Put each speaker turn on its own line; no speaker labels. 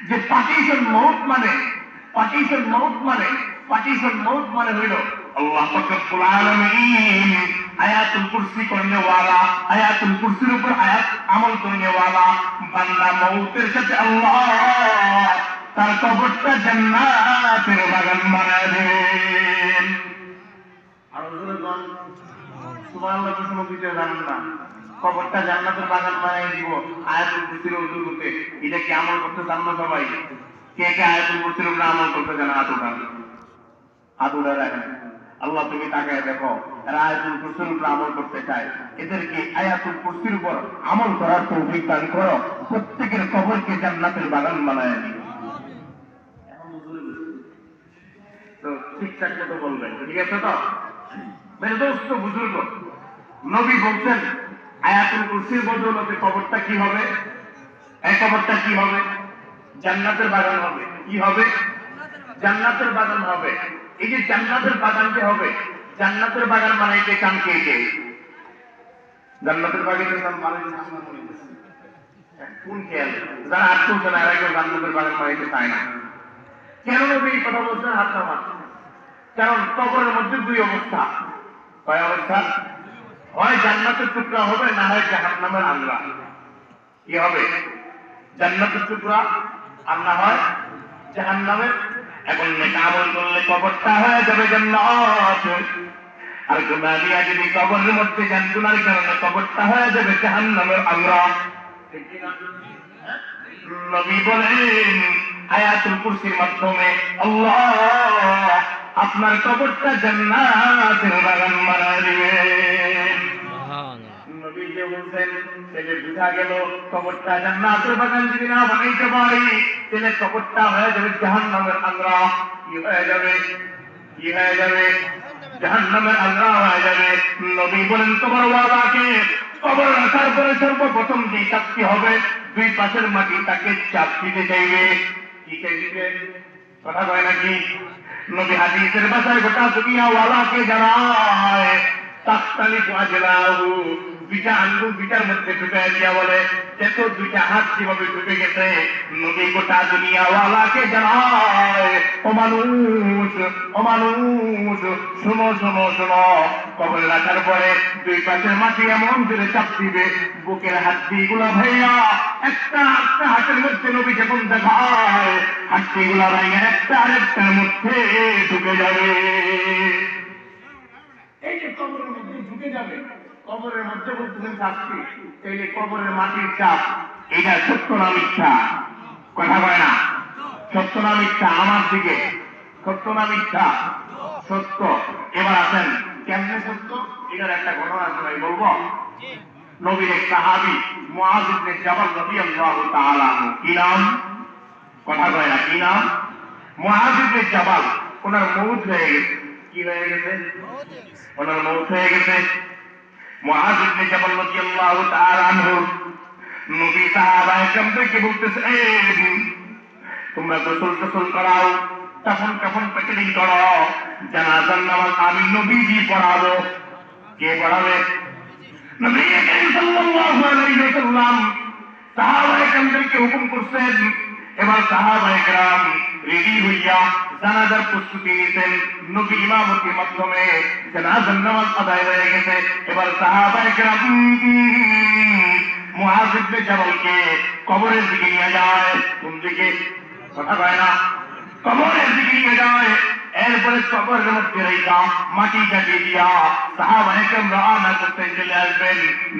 যে পার্টিশন মউত মানে হইল আল্লাহ পাক রব্বুল আলামিন আয়াতুল কুরসি করনে ওয়ালা, আয়াতুল কুরসির উপর আয়াত আমল করনে ওয়ালা বান্দা মউতের সাথে আল্লাহ তার কবরটা জান্নাতের বাগান বানায় দেন। আর ওজন সুবহানাল্লাহ কোনো কিছু জানেন না, কবরটা জান্নাতের বাগান বানায় দিব আয়াতুল কুরসির ওযু করতে। এটা কি আমল করতে জানো সবাই? কে কে আয়াতুল কুরসির উপর আমল করতে জানা? হাত উঠা রাখেন। আল্লাহ তুমি তাকায় দেখো, এরা আয়াতুল কুরসির উপর আমল করতে চায়, এদেরকে আয়াতুল কুরসির উপর আমল করার তৌফিক দান করো, প্রত্যেকের কবরকে জান্নাতের বাগান বানায় দিও। তো ঠিকঠাক মতো বলবেন, ঠিক আছে তো? মেরে দোস্ত বুজুর্গ, নবী বলছেন আয়াতুল কুরসির বদৌলতে কবরটা কি হবে? এই কবরটা কি হবে? জান্নাতের বাগান হবে। কি হবে? জান্নাতের বাগান হবে। এই যে জান্নাতের বাগান যে হবে, জান্নাতের বাগান বানাইতে চান কে কে? জান্নাতের বাগানের নাম বানাইতে কোন খেয়াল? যারা হাত তুলছে না, এরা কেউ জান্নাতের বাগান বানাইতে চায় না। কেন নবী এই কথা বলছেন? হাত নামান। কারণ কবরের মধ্যে দুই অবস্থা। কয় অবস্থা? হয় জান্নাতের টুকরা হবে, না হয় জাহান্নামের আংরা। কি হবে? জান্নাতের টুকরা আর না হয় জাহান্নামের। এখন নেক আমল করলে কবরটা হয়ে যাবে জান্নাত, আর গুনাহ দিয়া যদি কবরের মধ্যে যান, গুনার কারণে কবরটা হয়ে যাবে জাহান্নামের আংরা। ঠিক কি না? নবী বলেন আয়াতুল কুরসির মাধ্যমে আল্লাহ আপনার কবরটা জান্নাতের বাগান বানায় দিবেন। নবী যে বলছেন তাহলে বুঝা গেল কবরটা জান্নাতের বাগান যদি না বানাইতে পারি, তাহলে কবরটা হয়ে যাবে জাহান্নামের আংরা। কি হয়ে যাবে? কি হয়ে যাবে? জাহান্নামের আংরা হয়ে যাবে। নবী বলেন কবরওয়ালাকে কবর রাখার পরে সর্বপ্রথম যে চাপটি হবে, দুই পাশের মাটি তাকে চাপ দিতে চাইবে। কি চাইবে? কথা কয় নাকি? নবী হাদিসের ভাষায় গোটা দুনিয়াওয়ালাকে জানায় তাখতালিফু আজলাহু, দুইটা আঙ্গুল দুইটার মধ্যে ঢুকে দিয়া বলে দেখো দুইটা হাত কিভাবে ঢুকে গেছে। নবী গোটা দুনিয়াওয়ালাকে জানায় ও মানুষ, ও মানুষ, শোনো শোনো শোনো, কবর রাখার পরে দুই পাশের মাটি এমন জোরে চাপ দিবে, বুকের হাড্ডিগুলো ভাইয়া একটা একটা হাতের মধ্যে নবী যখন দেখায় হাড্ডিগুলো ভাইয়া একটা আরেকটার মধ্যে ঢুকে যাবে। এই যে কবরের মধ্যে ঢুকে যাবে, কবরের মধ্যে বলতেছেন শাস্তি, এই যে কবরের মাটির চাপ, এটা সত্য না মিথ্যা? কথা কয় না? সত্য না মিথ্যা? আমার দিকে সত্য না মিথ্যা? সত্য। এবার আসেন কেমনে সত্য, এটার একটা ঘটনা শোনাই, বলবো। নবীর এক সাহাবী মুআয ইবনে জাবাল রাদিয়াল্লাহু তাআলা আনহু, কি নাম? কথা কয় না? কি নাম? মুআয ইবনে জাবাল। ওনার মউত হয়ে গেছে। কি হয়ে গেছে? ওনার মউত হয়ে গেছে। মুআয ইবনে জাবাল রাদিয়াল্লাহু তাআলা আনহু নবী সাহাবায়ে কেরামকে বলতেছে, তোমরা গোসল করাও, কাফন প্যাকেটিং করো, জানাজার নামাজ আমি নবীজি পড়াবো। কে পড়াবে? নবী করিম সাল্লাল্লাহু আলাইহি ওয়াসাল্লাম সাহাবায়ে কেরামকে হুকুম করছেন। এবার সাহাবায়ে কেরাম রেডি হইয়া জানাজার প্রস্তুতি নিতেন। নবী ইমামতির মাধ্যমে জানাজার নামাজ আদায় হয়ে গেছে। এবার সাহাবায়ে কেরাম মুআয ইবনে জাবালকে কবরের দিকে নিয়ে যায়। কোন দিকে? কথা কয় না? কবরের দিকে নিয়ে যায়। এরপরে কবরের মধ্যে রেখা মাটি কাটিয়ে দিয়া সাহাবায়ে কেরাম রওনা করতে চলে আসবেন।